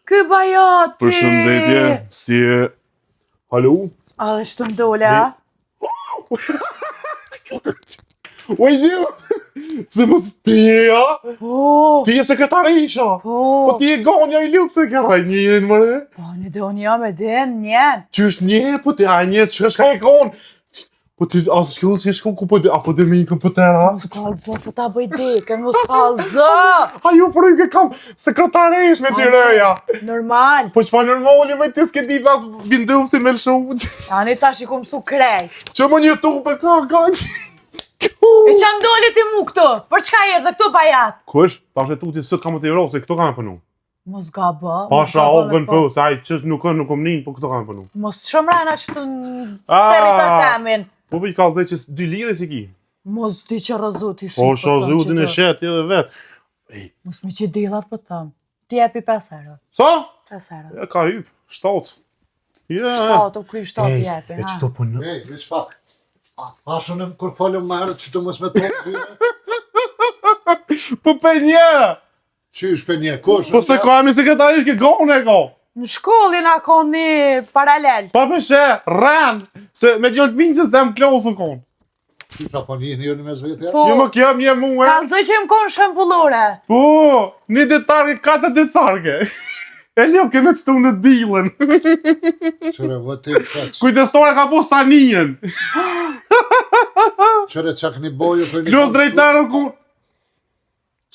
Ky bajati! Përshëndetje, si e... Halo? A dhe shtë mdole, a? Oj, një! Se mos ti e, a? Po! Ti e sekretarisha! Po ti e gonja I lup se këraj njërin, mëre? Po, një do një me den, njen. Ty është një, po ti a një, që është ka e gonë? Po ti, asë shkjullë që shku, ku po di, apo dhe mi në këmpëtera? Mos kallëzë, se ta bëj dikën, mos kallëzë! A ju për ke kam sekretarish me ti rëja. Normal. Po që fa normali me ti s'ke di as vinduv si me lëshu. Ani tash I kom su krej. Që më një tupe ka. E që mdoli ti mu këtu? Për çka erdhe këtu bajat? Kush? Ta është e tuti, sot kam të i se këto kam e pënu. Mos gabë. Pasha ogën po, se aj qës nuk kom nin, po këto kam e pënu. Mos shëmrena që të territor temin. Po për I ka dhe që dy lidhe si ki. Mos di që rëzuti si. Po shazutin e shetë edhe vetë. Mos mi që dilat për tëmë. Ti jepi 5 herë. Sa? 5 herë. E ka hyp, 7. Shtatë, kuj 7 jepi, ha? E qëto për në... Ej, veç fak. A shonëm kur folëm më herët që të mos me të dyre? Po për një! Qysh për një, kush? Po se ka një sekretarish ke gone e ka. Në shkollin a ka një paralel. Pa përshe, rren, se me gjollt minqës dhe më klosën konë. Qysh apo një me zvetë? Po, Jo më kjem një mu e. kalzoj që më konë shembullore. Po, një detarke, 4 detarke. E ljop ke me cëtu në dilën. Qëre, vëtë të qëtë. Kujdestore ka po sanijen. Qëre, qa këni boju kërë një Plus drejtarën ku...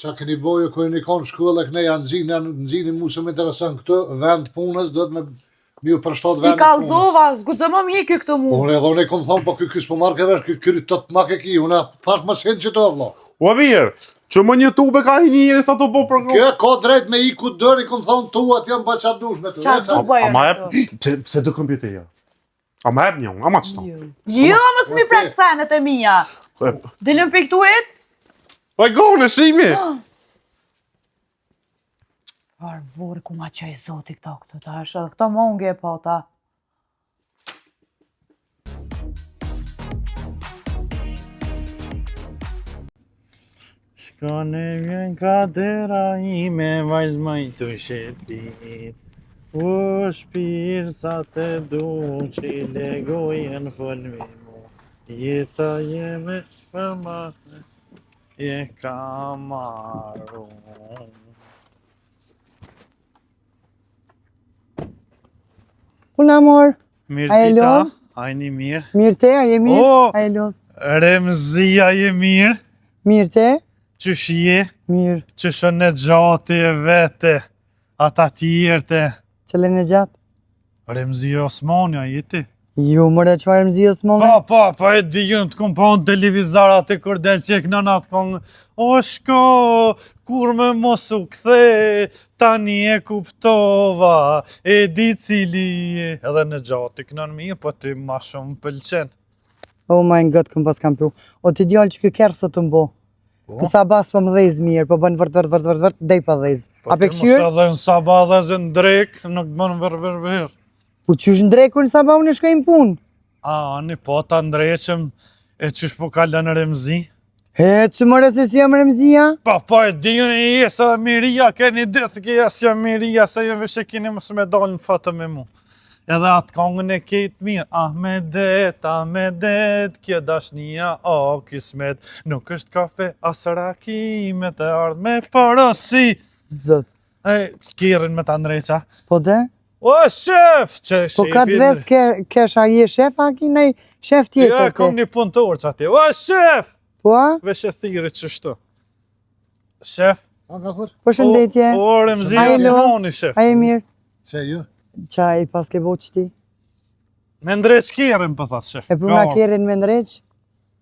Qa këni boju kërë një konë shkollë, këne janë nëzini mu se më interesën këtë, vend punës, do të me ju përshtot I vend punës. kalzova, zgudzë më mjekë këtu mu. Unë edhe unë e kom thonë, po kësë po marrë kevesh, këri të të make ki, unë thash më sen që të vlo. O mirë, që më një tube ka I njëri sa të po program. Kjo ka drejt me I ku dëri, kom thonë tu atë jam ba qa dush me të. Qa të bëjë? Ama e, pse do kompjuteja? Ama e një, ama qëto. Jo, mos mi prek senet e mija. Dilim për këtuit? O e gone, shimi. Arvore ku ma qaj zoti këta këtë tash, edhe këto monge e pata. Shkone vjen kadera ime, vajz ma I të shetit. O shpirë sa të du që I legojen fëllmi mu. Jeta jeme për masë, je ka marru. Unë amor, Mirë A e dita, lodh? ajni mirë. mirë te, a je mirë? O! A e lodh? Remzia je mirë, Mirë te? qysh je, Mirë. qysh në gjati e vete, ata tjerte. Cëllën e gjatë? Remzia Osmania jeti. Jo, mëre qëfar më zhjës më me? Pa e di ju në të kom pa në televizar atë kur del qek në natë kongë. O shko, kur me mos u kthe, tani e kuptova, e di cili je. Edhe në gjati kënon mi, po ti ma shumë pëlqen. Oh my god, këm pas kam pru. O ti djallë që kë kerë së të mbo. Kësa bas për më dhejz mirë, për bën vërt, dej për dhejz. A pe këshyrë? Po ti mos edhe në sabah dhe zë në drek, nuk bën vër. Po qysh ndrekur në sabah unë e shkojmë punë? A, një po ta ndreqëm, e qysh po ka lënë Remzi? He, që mëre se si jam Remzia? Pa e di unë i jesë edhe miria, keni dithë ke jesë jam miria, se ju vëshe keni mësë me dalë në fatë me mu. Edhe atë kongën e ketë mirë, Ahmedet, kjo dashnia o kismet, nuk është kafe as raki, me të ardhë me përësi. Zot. E, kirin me të ndreqa. Po de? O, shef! Që Po ka të ves kesh a je shef a ki nej shef tjetër Ja, te? kom një punëtor që ati. O, shef! Po a? Veshe thirit që shtu. Shef? A nga kur? Po shëndetje? O, Remzi A je lo? Osmani, shef. A je mirë? Që ju? Qa i pas ke bo që ti? Me ndreq kirin, për thasë, shef. E puna kerin me ndreq?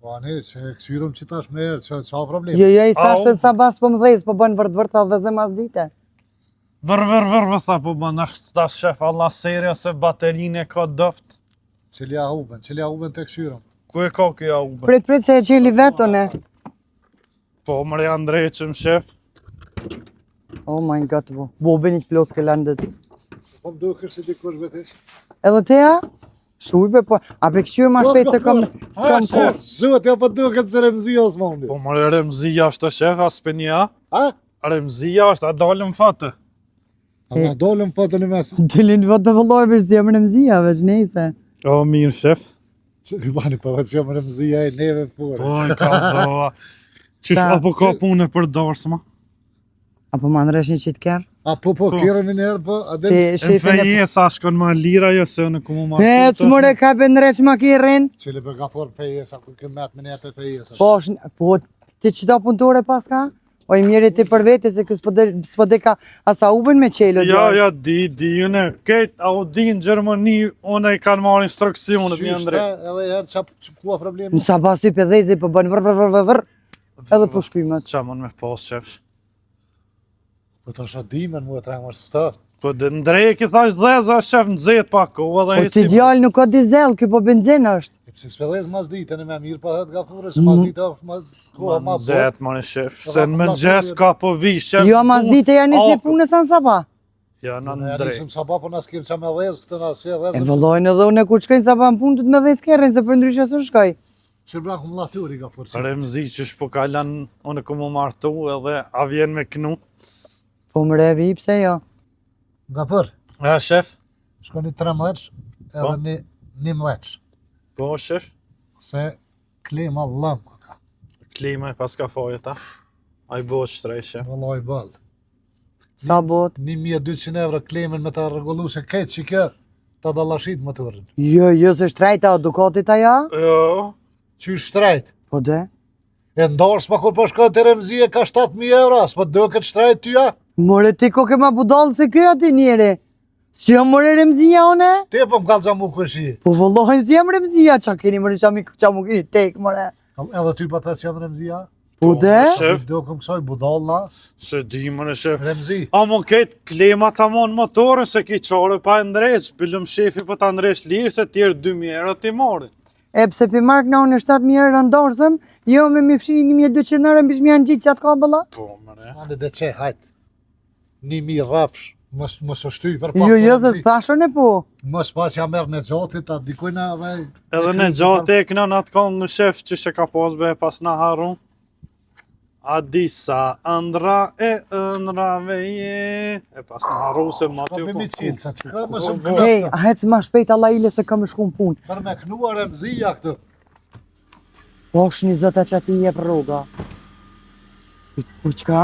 Po ne, që e kësyrëm që tash me erë, që problem? Jo, i thash se sa bas po më dhejz, po bën vërt dhe zë mas dite. Vër, vësa, po më nështë ta shef, Allah serja se baterinë e ka dopt. Cili a huben të kësyrëm? Ku e ka kja ube? Prit se e qeli vetën e. Po, më reja ndreqëm, shef. Oh my god, bo bëni plos ke landet. Po më duke se dikush vetesh? Edhe teja? Shujbe, po, a pe këshyrë ma shpejt se kom s'kam po. Zot, ja po duke të Remzi Osmani. Po, më Remzia është shef, as për një, A? Remzia është, a dalëm fatë. A na dolëm fotën e mes. Dilin vot të vëlloj për zemrën e mzijave, që nejse. O, mirë, shef. I bani për që më rëmëzia e neve fure. Po, ka zoa. Qish Ta- apo ka punë për darsma? Apo ma ndresh një qitë kërë? Po, kjerën e njerë, po, a Si del... Në shefin e... feje, sa shkon ma lira, jo se në kumu ma... E, të mëre ka për ndresh ma kërën? Cili për ka forë feje, sa ku këmet me njepe feje. Po, po, ti qita punëtore pas ka? O i mjeri ti për vete se s'po dhe ka asa uben me qelo. Ja, di, unë këtë, a u di në Gjermani, unë i kanë marrë instruksionet mi Qyshta, ndrejt. edhe herë që kua problemi. Në sa basi për dhezi për bën vër, edhe po shkrymet. Qa mund me pas, shef? Po të asha dimen mu e trejmë është fëtët. Po dhe ndrejt i thash dheza, shef, në zetë pak, o edhe Po ti djallë nuk ka dizel, kjo po benzin është. E pëse s'pëllez mas ditën e me mirë, po hëtë gafure, se mas ditë është ma koha ma Në zetë, më në shef, Edhe se në akumulatori- mëngjes ka po vi, shef. Jo, mas dite janë nisë një punës anë sapa. Ja, në Ne ndrejt. nisëm sabah, po na s'kem qa me dhez, këtë na se E dhez. vëllojnë edhe une kur shkojnë sapa në punë të të me dhejtë kërën, se për ndryshë së shkoj. Që bra akumulatori gafure. Remzi që shpo kalan, unë ku mu martu edhe a vjen me knu. Po më revi, pse jo? Gafur, E, shef? shko një 3 mleq, Po. edhe një mleq. Po, shef? Se klima lëm ka. Klima e pas ka fojë ta. A i bo shtrej, shef. Vëlloj bëllë. Sa bot? 1200 euro klimin me të regullu se këtë që kjo të dalashit motorin. Jo, se shtrejta o Ducatit aja? Jo. Që shtrejt. Po de? E ndarë s'pa kur po shkon të remzije ka 7.000 euro, s'pa do këtë shtrejt tyja. More ti ko ke ma budalë se kjo ati njeri. Si jam more remzia one? Te po m'kallë qa mu këshi. Po vëllojnë si jam remzia, qa keni more qa mu keni tek more. Edhe ty pa të që janë remzija. Po de? Shef, Do këm kësoj budal na. se di më në shef. Remzi. A më ketë klima ta mon motorën se ki qare pa ndreq, pëllëm shefi për ta ndreq lirë se tjerë 2.000 euro ti mori. E pse pi mark na unë 7.000 euro ndorsëm, jo me mi fshi 1.200 euro mbish mi janë gjitë qatë kabëlla? Po, mëre. Ande dhe që, hajt. 1.000 rafsh. Mos o shty për pak. Jo, se s'thashën e po. Mos pas ja merë në gjatit, a dikojna dhe... Edhe në gjatë e këna në atë kongë në shef që shë ka pas be pas në harun. A disa ëndra e ëndrave je. E pas në haru se ma Ka t'ju bëmi ko. qilë, sa që ka më shumë Hej, kënë. hec ma shpejt Allah ile se kam shku në punë. Për me knua remzija këtë. Po është një zëta që ti jep rruga. Po qka?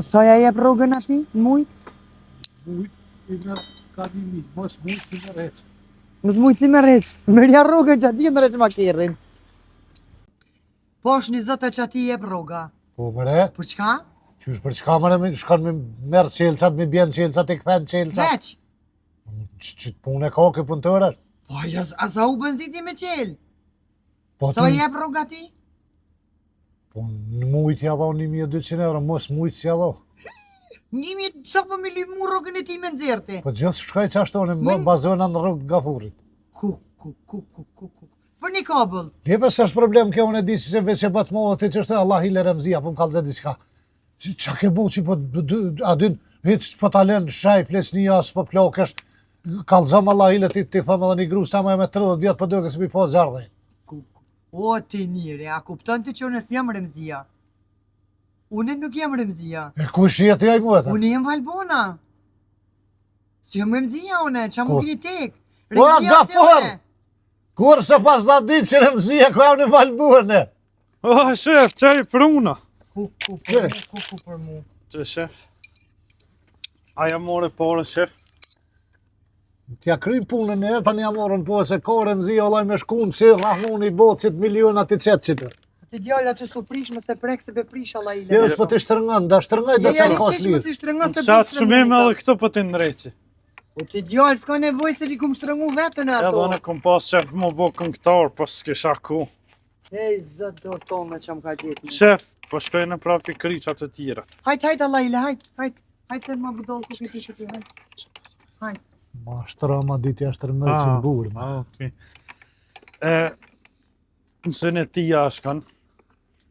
Sa ja jep rrugën ati? Mujt? Mos mujt i në reqë. Mos mujt si me rreq. Mërja rrugën që ati në req ma kjerrin. Po është një zëta që ti jep rruga. Po mëre, Po qka? qysh për qka mëre, shkon me merë qelësat, me bjenë qelësat, e këthen qelësat. Veq. Që të punë e ka ke punëtërër. Po asa u bënziti me qelë. Po Sa ti, jep rruga ti? po në mujt ja dho 1.200 euro, mos mujt si ja dho. Nimi, sa po me limu rrugën e ti me nëzirti? Po gjithë shkaj që ashtoni, më bazona në rrugë gafurit. Ku. Për një kabëll. Një pësë është problem kjo, unë e di si se veç e batë mohë, ti që është Allah hile remzia, po më kalë zë diçka. Qa ke bu që po, adyn, veç po talen shaj, plesnia, s'po plokesh, kalëzëm Allah hile ti thëmë edhe një grus, ta me 30 vjetë, po do kësë mi po zardhe. O ti njëri, a kupton ti që unë s'jam remzia? Unë nuk jam remzia. E kush jetë jaj mu e ta? Unë jem Valbona. Si jam remzia unë, qa mu Ko? kini tek? Po, Remzia si gafor! unë. Kur se pas da ditë që remzia ku jam në valbuene? O, shef, qaj pruna. Ku për mu. Që shef. Aja more pare, shef. T'ja kryjnë punën e tani ja morën po se ka remzia olaj me shkunë, si rahun i botë, që të milionat i qetë që të. Ti djallë aty su prish më se prek se be prish Allah i Njerës po të shtërëngën, da shtërëngaj Ja, dhe ja, që ka riqesh më shlirë. si shtrënga se Qatë shumim edhe këto për të ndreqi. Po ti djallë, s'ka nevoj se li kum shtrëngu vetën e Edhe ato. në kom pas shef më bo këngëtar, po s'kisha ku. Ej, zët dorë tonë që më ka gjithë. Shef, po shkoj në prapi kryqat të tjera. Hajt Allah ile, hajt. Hajt të ma budol ku këti që ti, hajt. Ma shtëra ma ditë ja shtërëngaj që në burë. Okej. Nëse në tia shkan,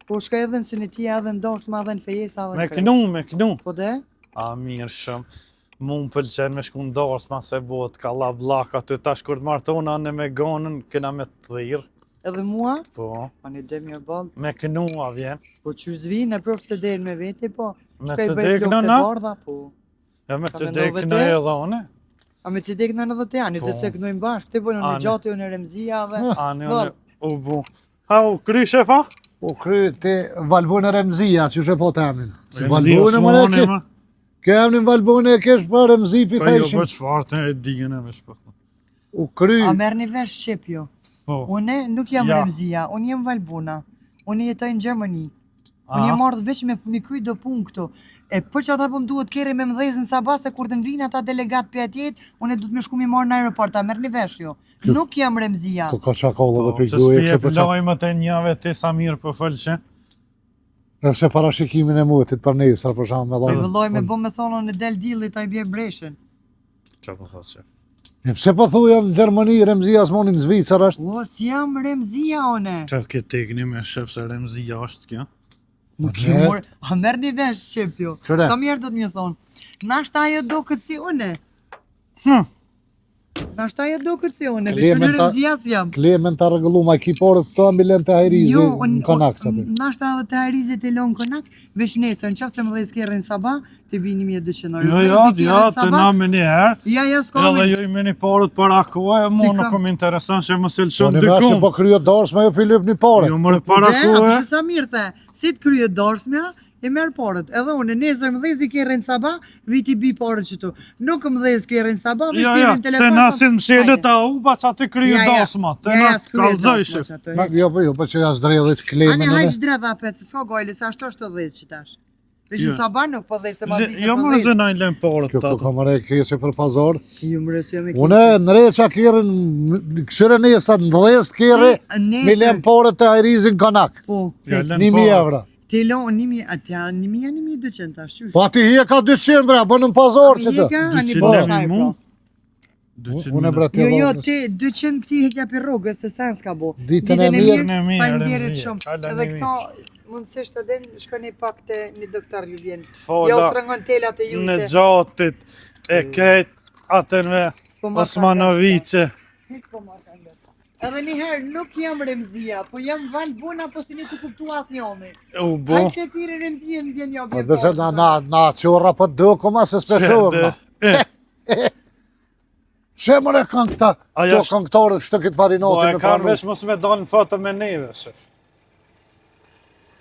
Po shka edhe në sënitia edhe në dorsma edhe në fejesa edhe në me knu. Po de? A, mirë shumë. Mu më pëlqen me shku në dorsma se bot ka la blaka të tash kur të martona në me gonën, kena me të thirë. Edhe mua? Po, Pa një dhe mirë ballë. me kënua vjen. Po që zvi në prëf të delë me veti, po. Me Shka i të bëj dekë flokë të nëna? bardha, po. Ja me Ka të mendove dekë te? në edhe une. A me që dekë në edhe të janë, Po. të se kënojmë bashkë, të bëjnë në Ani. gjatë, unë Remzia dhe... Ani Vall. une u bu. Ha u kry shefa? Po kry te Valbona Remzia, që shë po të emnin. Si Remzia Valbona më Osmani, ne ma. ke emnin Valbona e kesh për Remzi pi Po jo thejshin. për çfarë të e digën e me shpëtë. U kry, A merë një vesh Shqipjo. Po. Une nuk jam Ja. Remzia, unë jem Valbona. Unë jetoj në Gjermani. Unë Aha. jem ardhë veç me kry do punë këtu. E për që ata po më duhet kere me mdhezën sabah se kur të më vinë ata delegat për atjet, unë du të me shku mi marë në aeroport, a merë një vesh jo. Nuk jam Remzia. po ka qakolla dhe Që pikduje, s'pi kështë e për qakolla. lojmë të njave ti sa mirë për fëllqe. Nëse parashikimin e muetit për nesër, për shumë me Po i dhënë. vëlloj me bo me thonë në del dillit a i bje breshen. Qa po thot shef? Pse po thuja në Gjermani, Remzia s'moni në Zvicër është? O, si jam Remzia one. Qa ke tekni me shef se Remzia është kjo? Nuk Ne? jam mor, a merë një vesh Shqipjo. Qëre? Sa mirë do të një thonë. Nashta ajo do këtë si une. Nashta ajo do këtë si une, veç unë Elementa- Remzia si jam. Klemen të rregullu ma ekiporët këto ambilen të hajrizi në konak që ti. Nashta edhe të harizit e lonë konak, veç nesër, në qafë se më dhe s'kerrin sabah, të bi 1200 euro. Jo, të na me një herë. Ja, s'ka Edhe me. jo i me një parët para kohe, Si mu ka? nuk më intereson që më Po selëshon një vesh që dykun. po kryo dorës me jo Filip një pare. Jo mërë para Dhe, kohe. apo që sa mirë the, si të kryet dorsmja, e merë parët. Edhe unë, nesër më dhezi kerrin sabah, viti bi parët që tu. Nuk më dhezi kerrin sabah, veç Ja, kerrin telefon. të nasin më shelet a uba që aty kryu Ja, ja. dasma. Të Ja, na ja, s'kryet kalzoj dasma shef. që ato, Jo, po që ja zdredhit Ani Klemen e hajq dredha apet, se s'ka gojle, se ashtu është të dhezi që tash. Veç Jo. në sabah nuk po dhezi se ma zite Jo po mërë dhezi. zë na i lem parët Kjo të ku ato. ka mëre kese për pazar. Ju më rësio me Une në reqa kjerën, këshire nesër në dhezë kjerë, Nesër. me lem pare të hajrizin konak. Po, Ja, fix. lem 1.000 parë. euro. Ti lo, 1.000, atja 1.200 tash, qysh? Po ati hi e ka 200 bra, bën në pazar që të. Heka, ani 200 po lemi shaj, mu. pra. 200 Unë e bra të Jo, dhezë. ti 200 këti hekja për rrugës, se sen s'ka bo. Ditën e mirë. Ditën e mirë, faleminderit Remzia. shumë. Kala Edhe një këto, mundësisht të den, shkoni pak të një doktor ju vjen. Fola Ja u strengon telat e ju në se... gjatit e krejt atën me s'po ma Osmanovice. Hiç po ma ka ndër. Edhe njëherë nuk jam Remzia, po jam Valbona, po si një të kuptu asë një omi. U bu. Hajtë se tire Remzia në vjen një Po obje dhe se na qora për do koma se speshohem na. Që mëre kanë këta, Aja këto këngëtarët shtë këtë Po farinotin e me kanë pranu. vesh mos me dalë në foto me neve, shef.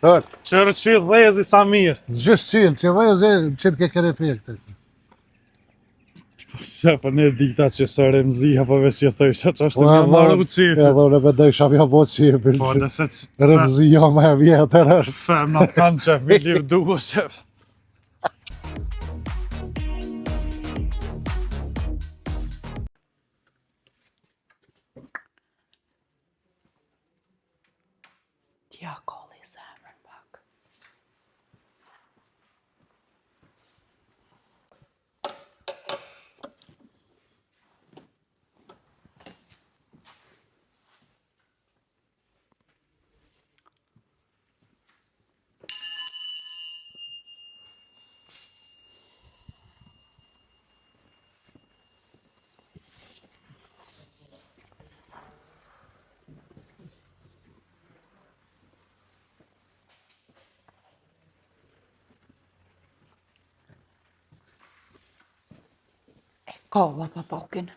Hërë, Qërë që dhezi sa mirë. gjysë qilë, që vëzë që të ke kërë efekte. Shef, ne dikta që së Remzia, po vesh që thëjshë që është Po një edhe marrë u cifë. edhe unë bedoj shabja bo qipin. Po nëse që Rëmzio me vjetër është. femnat kanë qef, mi livë duhu, shef. Tja kolli zemrën pak. Kolla pa pokin.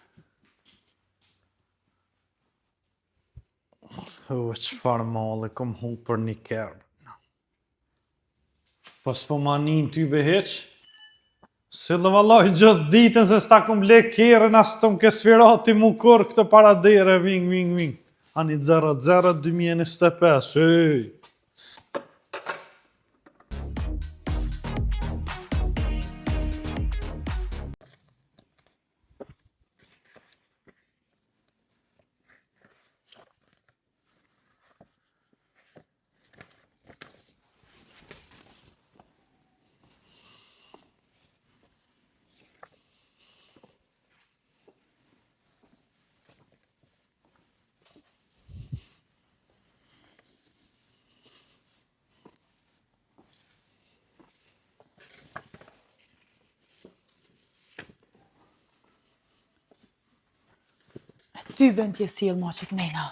Qëfar male, kom hu për një kërë. Po s'po manin ty beheq, se dhe vallaj gjithë ditën se s'ta kom le kërën, as të më ke sfirati mu kur këtë paradere, ving. Ani 0-0 2025, ej. Ty vend t'je sjell ma që knena.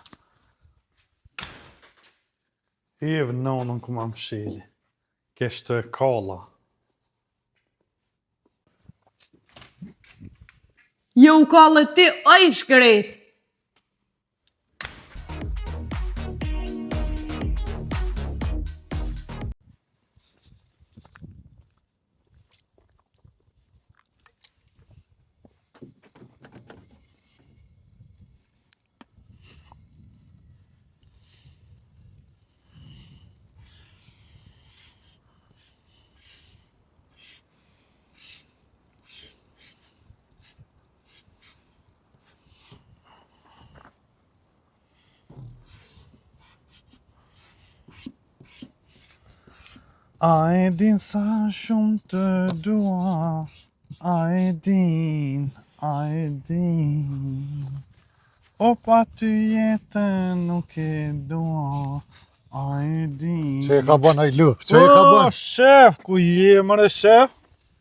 Evë nonën ku më mshili. Kështë kolla. Jo u kallë ty, o i shkret. A e din sa shumë të dua, a e din. O pa ty jetën nuk e dua, a e din. Që e ka bën ai lup, që e ka O, bën? shef, ku je mëre shef?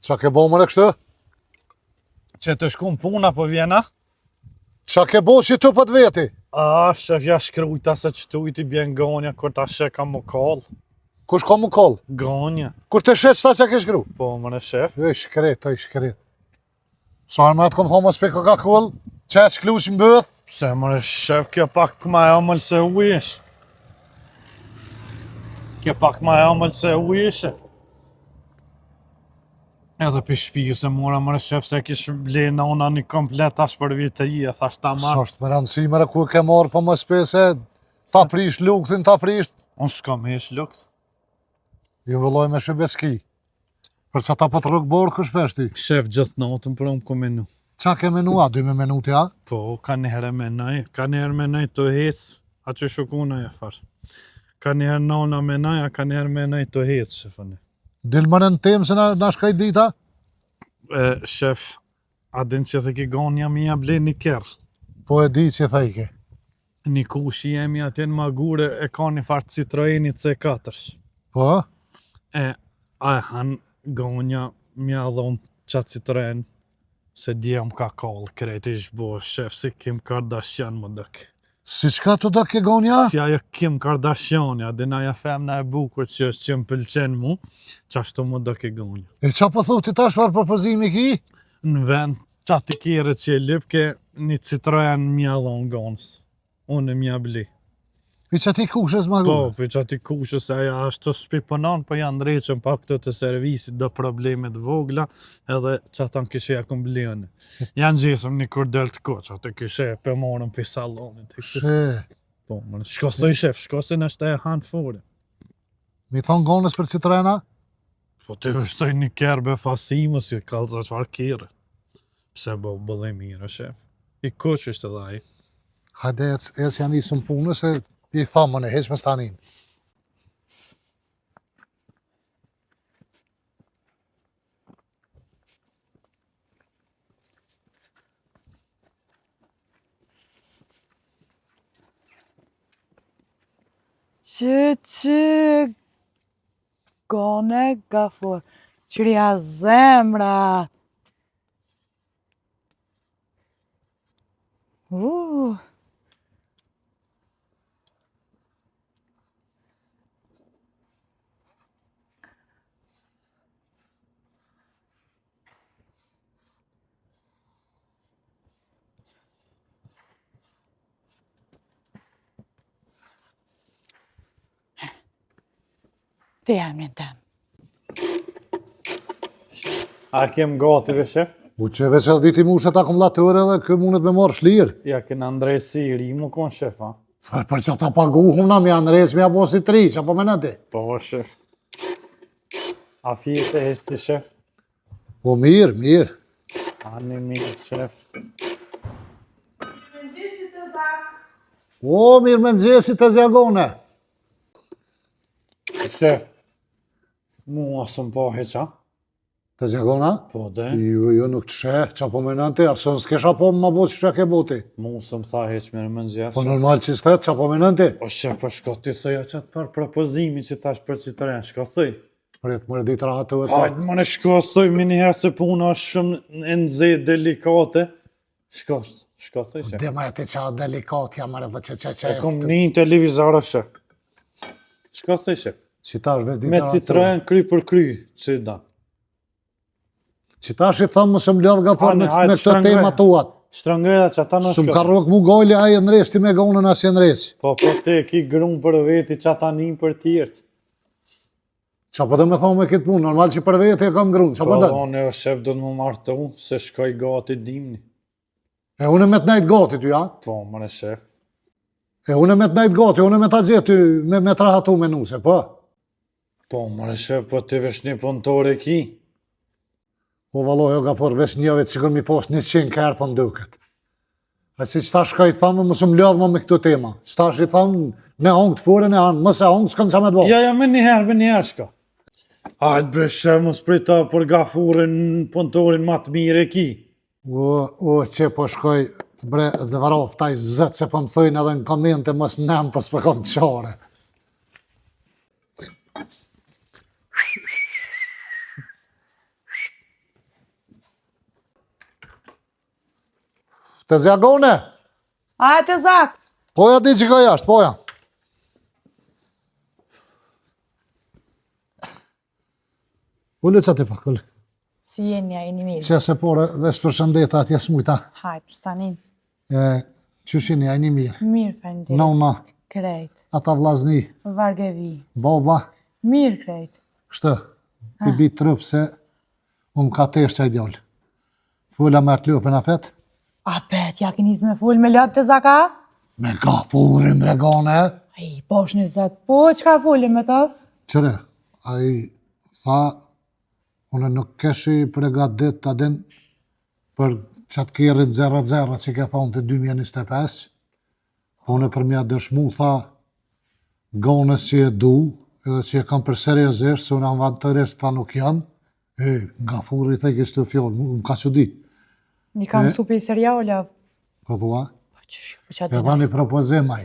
Qa ke bo mëre kështë? Që të shkum puna po vjena? Qa ke bo që tu për të veti? A, shef, ja shkrujta se që tu i ti bjen gonja, kur ta shek ka më kall. Kush ka mu koll? Gonja, Kur të shet sta që ke shkru? po mëre shef. E shkret. Sa me atë kom thonë më speko ka koll, që e shklu që mbëth? Pse mëre shef, kjo pak ma e omëll se uish. Kjo pak ma e omëll se uish. Edhe për shpijë se mora mëre shef se kish ble nona një komplet ash për vitë të i, thash ta Sa marrë. është më rëndësi mëre ku e ke marrë për më spese, ta prish lukëtin, ta prish. Unë s'kam hesh lukt. Ju vëlloj me shëbeski. Për që ta po të rrugë borë kësh peshti. Shef gjithë natën për unë ku menu. Qa ke menua, 2 minutë ja? Po, ka njëherë menaj të hec, a që shukuna e farë. Ka njëherë nona menaj, a ka njëherë menaj të hec, shefëni. Dilmën në temë se na shkaj dita? Shef, a din që të ki gonja mi ja ble një kerë. Po e di që thejke. Një kushi jemi atje në Magure e ka një farë Citroeni C4. Po? A e han gonja mja dhonë qatë Citroen se djem ka kallë krejt i shbo, shef, si Kim Kardashian më dëk. Si qka të do ke gonja? Si ajo Kim Kardashian, a din aja femna e bukur që është që më pëlqen mu, qashtu më dëk e gonja. E qa po thu ti tash farë propozimi ki? Në vend qatë i kire që e lip ke një Citroen mja dhonë gonës. Unë e mja bli. I që ti kushës ma Po, gurë? për që ati kushës aja është të shpiponon, po janë dreqën pa këtë të servisit do problemet vogla, edhe që ata në kishe ja komblione. Janë gjesëm një kur del të ko, që atë kishe për morën për salonit. She, Po, më shkosoj shef, shkosin është e hanë fore. mi thonë gonës për Citroena? Po të vështoj një kerbe fasimës, si kalë za qfar kire. Pse bo bëllë mirë, shef. I koq është edhe aji. Hajde, ec janë isën punës e i thamën e heq me stanin. Që, gone gafur, qëria zemra. Të emrin tem. A kem gati ve shef? U që veç edhe diti mushet akumulatorë edhe kë mundet me marrë shlirë. Ja kënë Andresi i ri mu kon shef, a? Për që ta paguhum na, mi janë res, mi apo si 3, që apo me nëti? Po, shef. A fjetë e heshti, shef? Po mirë. Ani mirë, shef. O, mirë me nëgjesi të zjagone. Shef, mu asëm po heqa? Të zjagona? Po, dhe? Jo, nuk të sheh, që apo me nëti, asë s'kesha po më bo që ke boti. Mu sëm tha heq mirë më nëgjes. Po normal që s'thet, që apo me nëti. O, shef, po shko ti thëja që të farë propozimi që tash për Citroen, shko thëj. Pret mërë ditë ratë të Hajtë, më në shko thëj, mini herë se puna është shumë në nëzit delikate. Shko thëj, shef. Dhe më e ti qa delikat, ja mërë dhe që. E kom një televizor, shef. Çka the shef? Qitash vetë Me dita. Citroen kry për kry, që dan. Qitash i thëmë më së mlodh Gafor me Hajde, këto tema tuat. Shtrëngëja që ata në Së më ka shko. rrok mu gojli aje në resti me gonën asje në resti. Po te ki grunë për veti që ata njën për tjertë. Qa po dhe me thonë me këtë punë, normal që për vete e kam grunë, qa po Po dhe? dhone o shef do të më martu, se shkoj gati dimni. E une me të najtë gati ty, ja? Po, mëre shef. E une me të najtë gati, une me të gjithë ty, me të rahatu me nuse, po? Po, mëre shef, po të vesh një punëtore ki. O valohi o Gafor, vesh njëve të sikur mi post 100 kërë për mduket. A si qëta shka i thamë, më së më lodhë më me këto tema. Qëta shka i thamë, ne hongë të fure, ne hanë, mëse hongë, s'këm qa me të bo. Ja, me njëherë shka. Hajtë bre shef, më sprita për gafurin punëtorin ma të mire ki. O, që po shkoj, bre, dhe varof, taj zëtë se po më thëjnë edhe në komente, mos nëmë, po s'po kom të qare. Të zjagone, A të zak, poja di që ka jashtë, poja. Ullë që ti fa, ullë. si jeni ja, jeni mirë. Që se pore, vesh për shëndeta atje smujta. Hajtë, stanin. Qëshin ja, një mirë. Mirë, fëndir. Nona, Krejt. ata vlazni, Vargevi. baba, Mirë, krejt. kështë, ti bi trëp se unë ka tesh qaj djallë. Fulla me atë lupën a fet, A pet, ja keni me full me lop të zaka? me gafurin regane. Ai, posh një zot, po, qka fulli me të? Qëre, a i tha, unë nuk keshi pregadit të adin për qatë kjerit 0-0 që ke thonë të 2025, po unë për mja dëshmu, tha, gonës që e du, edhe që e kam për seriosisht, se unë avantarist ta nuk jam, nga furi të kishtë të fjollë, më ka që ditë. Një kam supi seriala. Po thua, Po që e tha një propozim aj.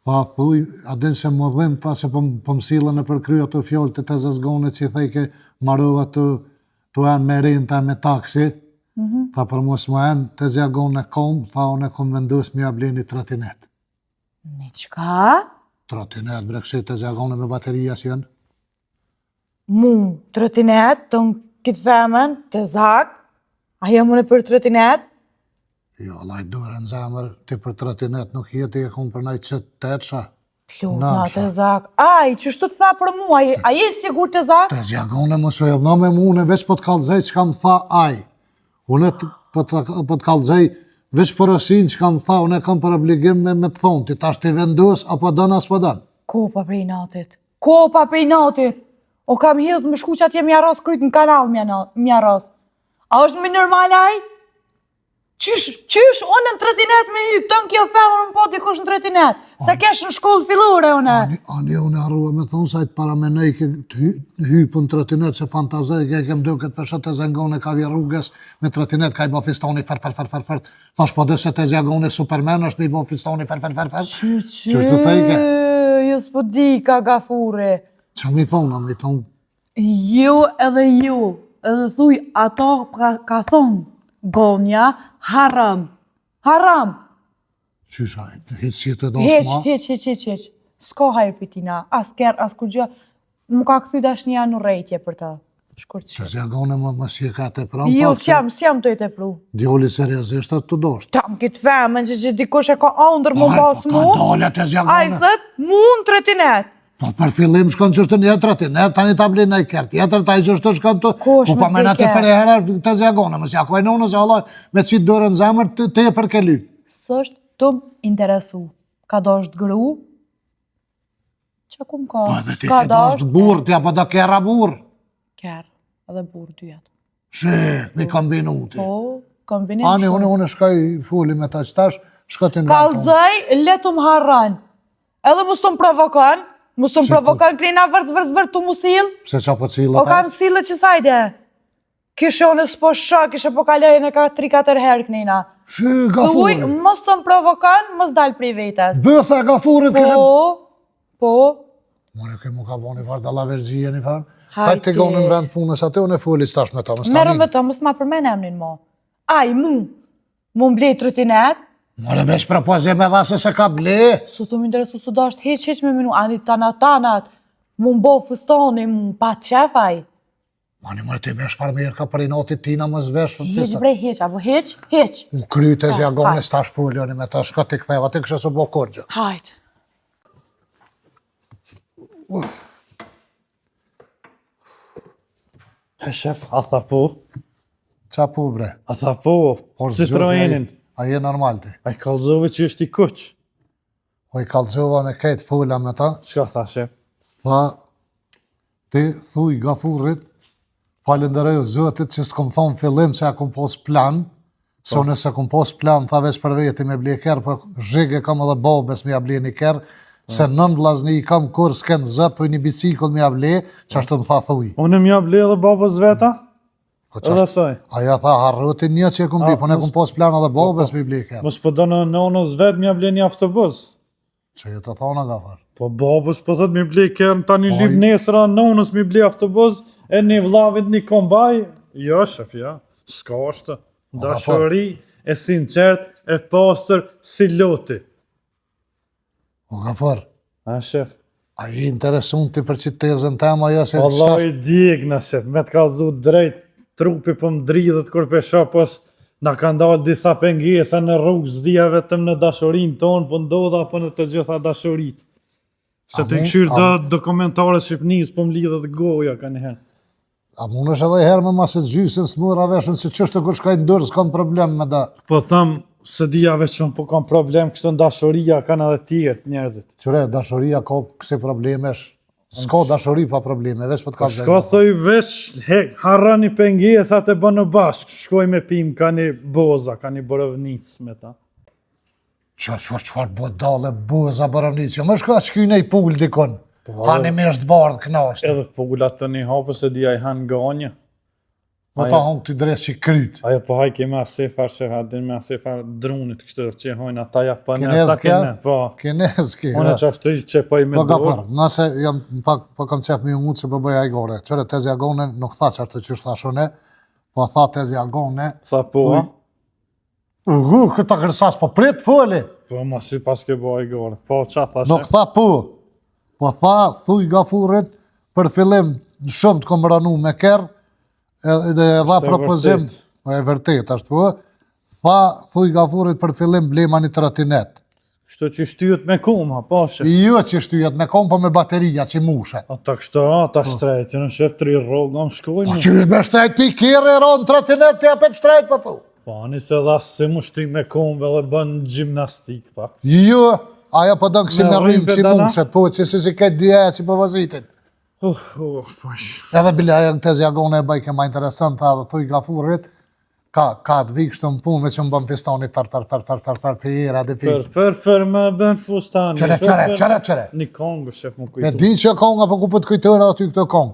Tha, thuj, adin që më dhim, tha që po mësillën e përkryo të fjollë të të zëzgone që i thejke marova të janë me renta me taksi, tha për mos më enë të zjagone kom, tha unë e kom vendus mi ablini trotinet. Një qka? Trotinet, brekshit të zjagone me bateria që janë. Mu, trotinet, të në kitë femen, të zak, a jam unë për trotinet? Jo, laj dure në zemër, ti për trotinet nuk jeti e kom për naj qëtë të eqa. Luna, të zak. Aj, që shtu të tha për mu, a je sigur të zak? Të zjagone më së edhe me mu, unë veç po të kalëzej që kam tha aj. Unë po të kalëzej veç për osin që kam tha, unë kam për obligim me të thonë, ti tash ti vendus, apo dënë, apo dënë. Kopa për i natit. Kopa për i natit. O kam hidhët më shku që atje mja ras kryt në kanal mja ras. A është më normal aj? Qysh, unë në trotinet me hyp, të në kjo femër më po dikush në trotinet. Se kesh në shkollë fillore, une. Ani unë arrua me thonë, sa i të paramenej ke hypën trotinet, se fantazej, ke kem do këtë përshet të zengone ka vje rrugës, me trotinet ka i bo fistoni fer. Thash po dhe se të zjagone Superman është me i bo fistoni fer. Qështu thejke? Jo s'po di ka gafure. Qa mi thonë, mi thonë, Jo edhe thuj, ato ka thonë, gonja, haram. Haram. qysha, hitë si të doshtë ma. Hiq. S'ka hajrë pitina, as kërë, as kur gjë. Më ka këthy dashnia në rejtje për të. Shkurë Të zjagone më si e ka të pranë, Jo, pa, s'jam të i të pru. djoli seriosisht atë të doshtë. Tam kitë femën që dikush e ka ndër mu pas mu. Ka dole të A i zjagone. thët, mu në trotinet. Po për fillim shkon që është një trotinet, tani ta blin në i kërë tjetër, ta i që është shkon të... Kush Po me pa mena të pike? për e hera të zjagone, mësë ja kuaj në unë, se Allah me qitë dorë në zemër të e për ke lyp. Sështë të më interesu. Ka dosht gru? Qa kum ka? Po edhe ti S'ka ke doshtë burë, ti apo do kera burë. Kërë, edhe burë dyat. Shek, mi kombinu ti. Po, kombinim Ani, shumë. unë shkoj fuli me ta qëtash, shkotin nga tonë. Kalzaj, letu më harran. Edhe mus të më provokan, krina vërz të musil. Se qa po cilë O kam sile që sajde. Kishe unë s'po shak, kishe po kalejnë ka 3-4 herë knina. Shë, Thuj, gafurin. mos të më provokan, mos dal pri vetes. Bëtha gafurin kështë... Po. Mone ke mu ka bo një farë dalla vergjie një farë. Hajti. Hajtë të gonë në vend funës atë, unë e fuli stash me ta. Merë me të, mos ma përmen emnin mo. Aj, mu mblej trotinet, More veç propozim me dha se ka ble. Su të më interesu së do është heq me minu, ani tanat, mu mbo fustoni, mu pa qefaj. Mani more ti vesh farmer ka për i notit tina më zvesh. Heq bre, heq, apo heq? U kry të zjagone stash fuljoni me ta shka ti ktheva, ti kështë së bo korgjë. Hajt. Shef, a tha po? Qa pu bre? A tha po, Citroenin. A je normal ti? A i kalzove që është i kuq. O i kalzova në kejtë fula me ta. Qka tha, shef? Tha, ti thuj gafurit, falenderoj Zotit që s'kom thonë fillim që a kom pos plan, so nëse kom pos plan, tha veç për veti me blie kerë, për zhigë kam edhe babes me ja blie një kerë, se nën vlazni i kam kur s'ken zët, thuj një bicikull me ja blie, që ashtu më tha thuj. Unë m'ja ble dhe babës veta? Edhe saj. Aja tha, harruti një që e kom bli, po ne kom pos plan edhe babes me blie kerë. Mos po do në nonës vetë m'ja ble një autobus. Që ju të thona gafar. Po babës po thot mi ble kërën, ta një lip nesëra nonës mi ble autobus, e një vlavit një kombaj. Jo, shef, ja. S'ka është. Dashuri e sinqert, e pastër si loti. O gafar, A, shef? a i interesun ti për që tezën tema ja se Allah i digna, shef. Me të kalzu drejt, trupi për më dridhët kur për shopës, na kanë dalë disa pengesa në rrugë, zdia vetëm në dashurin tonë, po ndodha po në të gjitha dashurit. Se të këshyrë do komentare Shqipnis, po më lidhët goja ka njëherë. A mund është edhe herë me masit gjysën s'mura veshën se qështë të kur shkaj ndërë s'kam problem me da. Po thamë, se dija veç unë po kam problem, kështu në dashuria kanë edhe tjertë njerëzit. Qëre, dashuria ka kësi problemesh, s'ka dashuri pa probleme, veç për të ka Shko thoj veç, harrani pengesat e bënë bashkë, shkoj me pim, ka një boza, ka një bërëvnic me ta. Qëfar bëtë dale boza bërëvnic, më shka që kynë i pull dikon, hani mesht bardh knasht. Edhe pullat të një hapë se dija i hanë ganje. Më ta hongë të dresë që kryt. Ajo po hajke me asefar që hadin me asefar drunit kështë që hojnë ata ja për Kinez ata kja? kene, po. Kinez ki. Unë që ashtu që po i me Po dorë. gafar, nëse jam pak po kam qef me unë që po bëja i gore. Qëre tezi agone nuk tha që të qështë thashone, po tha tezi agone. Tha po, a? Këta kërësas, po prit foli. Po ma si pas ke bëj gore. Po qa tha Nuk shef? tha po, po tha thuj gafurit për fillim shumë të kom ranu me kerë, edhe dha Është e propozim, e vërtet ashtu po, tha thuj gafurit për fillim blema një trotinet. Kështu që shtyjet me kuma, po shef. Jo që shtyjet me kom, po me bateria që mushet. Ata kështu, ata shtrejt, në shef 3 rrogë, më A shkojnë. që është me shtrejt ti kjerë e ronë trotinet të japet shtrejt po thu. Po, ani se dha se mu shty me kumbe dhe bën gjimnastik, pa. Jo, aja po dënë kësi Me me rrim rrim që pedala? mushet, po që si këtë dhja që po vazitin. Posh. Edhe bile aja në tezi agone e bëjke ma interesant, edhe thuj gafurit, ka të vikë shtë në punë, veç më bëm fistoni fer, pjera dhe pi. Fer me bën fustani. Qere. Një kongë, shef mu Me kujtu. di që konga, po ku për të kujtëra aty këtë kongë.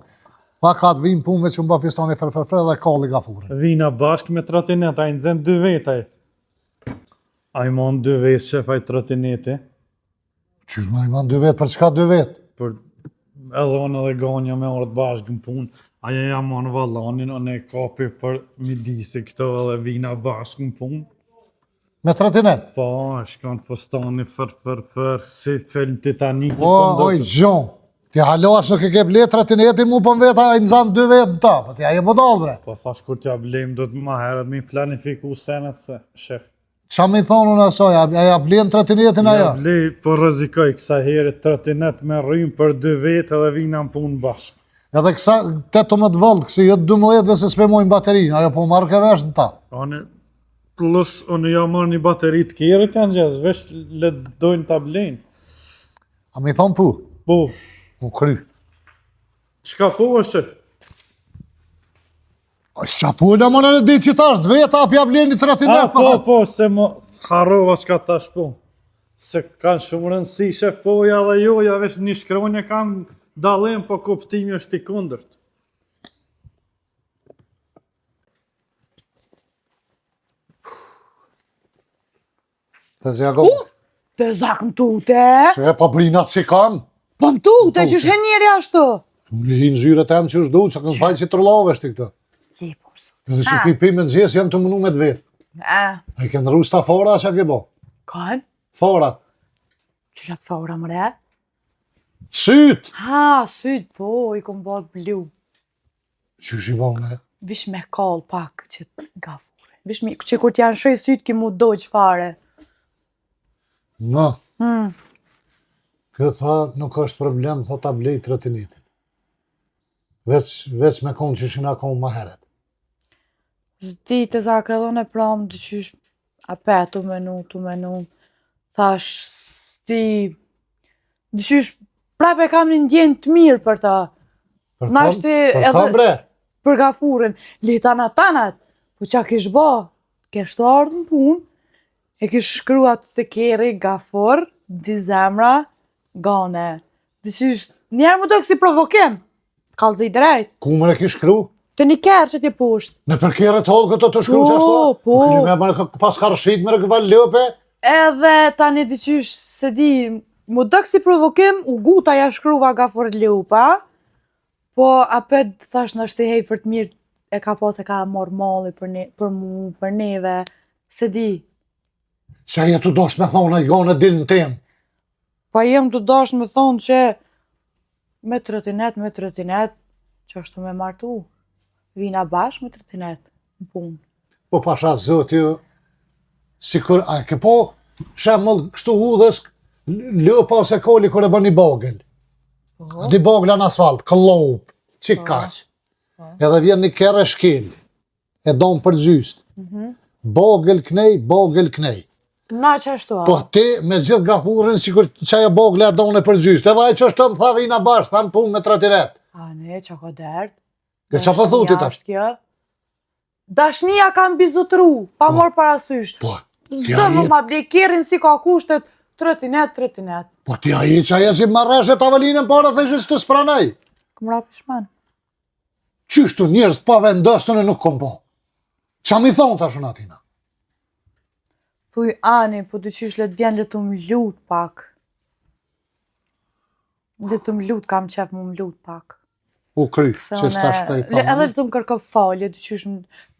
Pa ka të vim punë, veç më bëm fistoni fer, dhe kalli gafurit. Vina bashk me trotinet, a i nëzën 2 vetaj. A i mon 2 vetë, shef, a i trotineti. Qysh ma i man 2 vetë, për çka 2 vetë? Për edhe unë edhe ganja me orët bashkë në punë. Aja ja mon valanin, unë e kapi për midisi këto edhe vina bashkë në punë. Me trotinet? Po, shkon fustani fer, si film Titanic. Oj, gjon, ti halosh nuk e ke ble trotineti mu për veta, a i nëzan 2 vetë në ta, po ti aje bodal bre. Po thash kur t'ja blejmë do të ma herët mi planifiku senet se, shef. Qa mi thonë unë asoj, a ja blen trotinetin aja? Ja blej, po rëzikoj kësa herë trotinet me rrymë për 2 vetë edhe vina në punë bashkë. Edhe kësa 18 volt, kësi jo 12 dhe se s'pemojnë baterinë, ajo po marrë ke vesh në ta. Ane, plus, unë ja marrë një bateri të kjerë të janë gjezë, vesh le dojnë të blejnë. A mi thonë pu, Po, mu kry. qka po është? A s'qa pula më në di që tash, 2 veta apja blen një trotinet, Po, se më harrova qka tash po. Se kanë shumë rëndësi, shef poja dhe joja, vesh një shkronje kanë dalim, po kuptimi është i kundërt. Të zjago. Të zakë më tute. Që pa brinat që kanë. Po më tute, që shë njeri ashtu. Unë i hinë zyrët em që është du, që kënë fajnë që të rëllavesht i këtë. Qepurs. Edhe që këj pimë në gjesë jam të mënu me të vetë. A, A i kënë rru stafora që ke bo. Kanë? Farat. Cilat fara mëre? Syt! Ha, syt, po, i kom bërë blu. Qysh i bone? Vish me kall pak që gafure. Vish me, që kur t'janë shoj syt ki mu dojq fare. Në, Hmm. këtë tha nuk është problem, tha ta blej trotinitin. Veç me konë që shina konë ma heret. Zdi të zake edhe në pram të qysh ape të menu. Thash, sti, të qysh prape kam një ndjenë të mirë për ta. Na ishte Për kam bre? Për gafurin, tanat, po qa kish ba, kesh të ardhë në punë, e kish shkruat se keri, gafur, di zemra, gane. Dhe qysh, njerë më do kësi provokim, kalëzë i drejt, Ku më kish shkru? të një kerë që ti poshtë. Në përkere të holë këto të shkru që ashtu? Po. Këri me pas karëshit me rëkëval lëpe? Edhe tani të qysh, se di, më do kësi provokim, u guta ja shkruva gafur lupa, po apet thash në është i hej për të mirë e ka pas e ka morë malli për mu, për neve, se di. Qa jetu dosh me thonë, jo në dilë në temë. Pa jem të dash me thonë që me trotinet, që është me martu. Vina bash me trotinet në punë. Po pasha zëtë ju, sikur, a ke po, shemull kështu hudhës, lëpa ose koli kër e bën një bagel. Një bagla në asfalt, këllop, qik kaq. Edhe vjen një kere shkel, e donë për gjyst. Bagel knej. Na që ashtu a? Po ti me gjithë gafurin, sikur qaja bagla e donë për gjyst. Edhe aj që është të më tha vina bash, thanë punë me trotinet. A ne, që ka dert? E qa po thuti tash? Dashnia kam bizotru, pa morë parasysh. Po, Zdo më ma blekerin si ka kushtet, trotinet. po ti aji që aje që marrësh e tavalinën para dhe gjithë të spranaj. Këmra pishman. Qyshtu njerës pa vendostën e nuk kom po. Qa mi thonë tash unë atina? Thuj Ani, po të qysh let vjen le të më lut pak. Le të më lut, kam qef më lut pak. U kry, Se që s'ta shkaj edhe pa. le të më kërko falje, të qysh më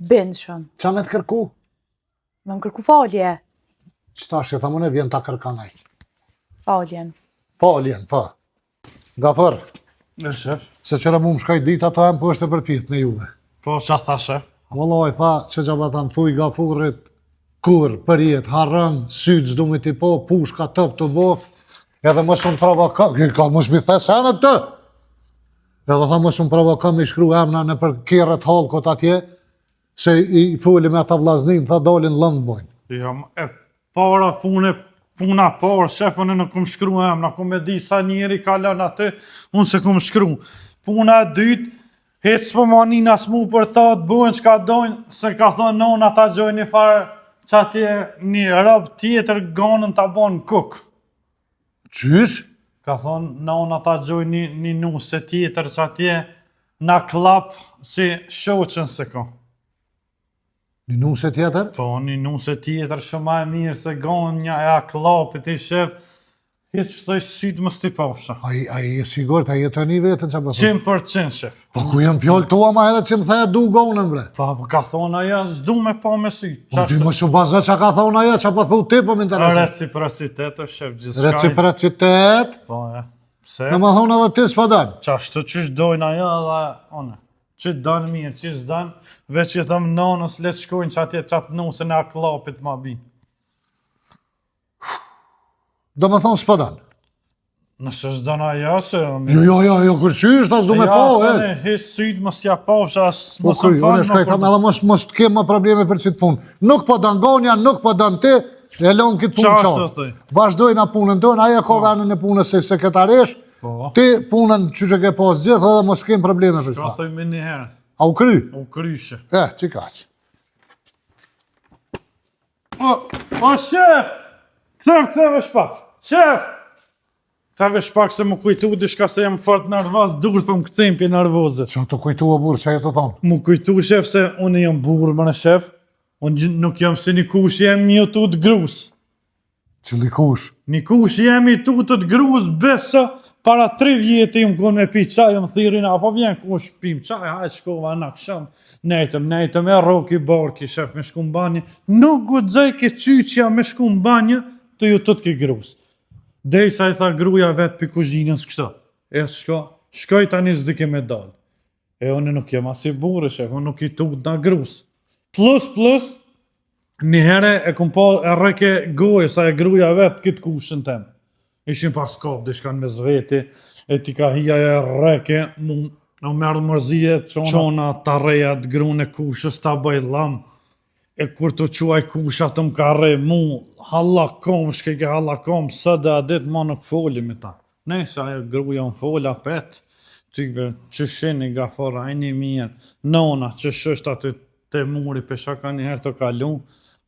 bindshën. Qa me të kërku? Me më kërku falje. Qëta që thamune vjen ta kërkanaj. Faljen. Faljen, pa. Gafër, Në shef. se qëra mu më shkaj dita ta e më pështë e përpit në juve. Po, qa tha shef? Vëlloj, tha që gjaba ta më thuj gafurit, kur, për jetë, harën, sytë zdu me ti po, push ka tëp të boft, edhe më shumë provokam, ka më shmi the senet të, edhe tha më shumë provokam i shkru emna në për kjerët halkot atje, se i fuli me ata vllaznin, tha dalin lëndë bojnë. Jo, e para puna parë, shefën e në kom shkru emna, kom e di sa njeri ka lënë aty, unë se kom shkru. Puna e dytë, hec s'po ma nina s'mu për ta të bujnë që ka dojnë, se ka thonë nona ta gjojnë një farë që atje një rob tjetër ganën ta bonë kuk. Qysh? Ka thonë nona ta gjojnë një nuse tjetër që atje na klap si shoqën se ka. Një nuse tjetër? Po, një nuse tjetër shumë ma e mirë se ganë një e aklapit i shef, hiç thoj sytë më sti pafsha. A i e sigurt, a i e të një vetën që përthë? 100% shef. Po ku jem fjallë tua ma herët që më the du gonën bre? Po, ka thonë aja, s'du me pa me sytë. Po ty më shumë bazë që ka thonë aja, që po thu ti po më interesat. Reciprocitet o shef, gjithë Reciprocitet, Po, e. Pse? në më thonë edhe ti s'fadan. Qashtu qysh dojnë aja dhe, one. Që dënë mirë, që s'dënë, veç që thëmë nonës le të shkojnë që atje qatë nusën e aklapit ma binë. Do më thonë s'fadan. Nëse s'dënë aja, se... Jo, kërqysh, ta s'du me po, Ja, se hiç sytë mos ja pafsha, Po mos kry, më unë falë, shkaj tham edhe mos të kemë më probleme për qitë punë. Nuk po dan gonja, nuk po dan ti, e lonë këtë punë Qashtu qarë. thëj? Vazhdojna punën tonë, aja ka venën e punës se sekretaresh, Po. ti punën që ke pas gjithë edhe mos kemë probleme për Ka sa. thëj me një herë, A u kry? u kryshe. Që kaq. O, shef! Këtheve shpak! Shef! Këtheve shpak se më kujtu dishka se jam fort nervoz, duhet për më këcim për nervozit. Që të kujtu o burë, që e të thonë? Më kujtu, shef, se unë jam burë më në shef, unë nuk jam si një kush, jam një tut grus. Cili kush? Një kush jam i tutët grus, besa, para 3 vjetë im konë me pi qaj, më thirin, apo vjen kush pim qaj, hajtë shkova në aksham, nejtëm e roki barki, shef, me shku në banje, nuk gudzaj ke qyqja me shku në banje, të ju të ki grus. Derisa i tha gruja vetë për kuzhinës kështu. E shkoj tani s'di ke me dalë. E unë nuk jem as i burë, shef, unë nuk i tut nga grus. Plus, një herë e kum pa e rreke gojë sa e gruja vetë këtë kushën tem. Ishin pas kap dishkan me zveti, e ti ka hija e rreke, mu merë mërzije qona ta reja të grune kushës ta bëj lam. E kur të quaj kusha të më ka rej mu, hallakom, shkeke hallakom, së dhe adit ma nuk foli me ta. Nese ajo gruja unë fola pet, tybe që shini gafora, e një mirë, nona që shësht aty të muri pesha ka njëherë të kalu,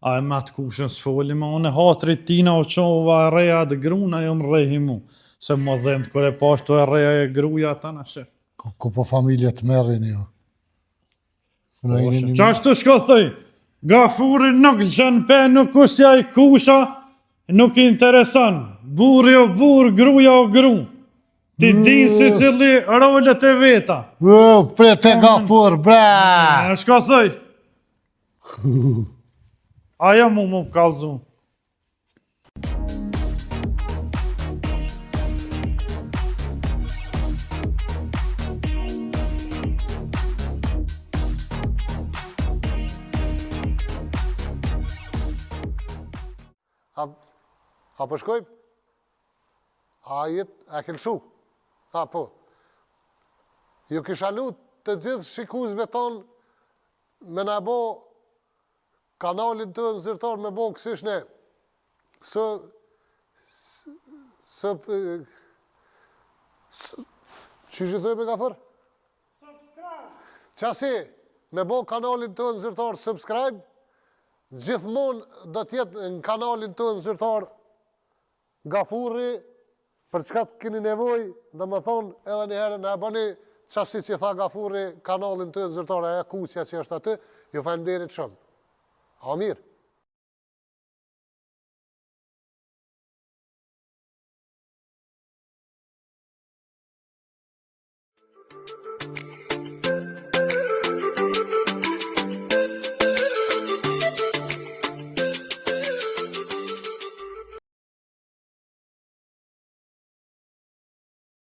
a e me atë kushën s'foli ma, unë e hatrit tina o qova e reja dhe gruna, jo më rejhi mu, se më dhemë kër e pashtu e reja e gruja ta në shef. Ku po familje të merrin jo. Qashtu shko thëj, Gafuri nuk gjën pe, nuk usja i kusha, nuk i interesan. Burri o bur, gruja o gru. Ti din si cili rolet e veta. Prete Gafur, bre! Shka thëj? Aja mu kallzu. A po shkojmë? A jetë, e këllëshu? A po. Ju kisha lut të gjithë shikuzve tonë me në bo kanalin të nëzirtar me bo kësish ne. Që gjithë me ka fër? Subscribe! Qasi, me bo kanalin të nëzirtar subscribe, gjithmonë do tjetë në kanalin të nëzirtar Gafuri, për çka të keni nevoj, dhe më thonë edhe një herë në e bëni qasi që tha Gafuri kanalin të nëzirtar, e kuqja që është aty, ju falenderit shumë. A mirë.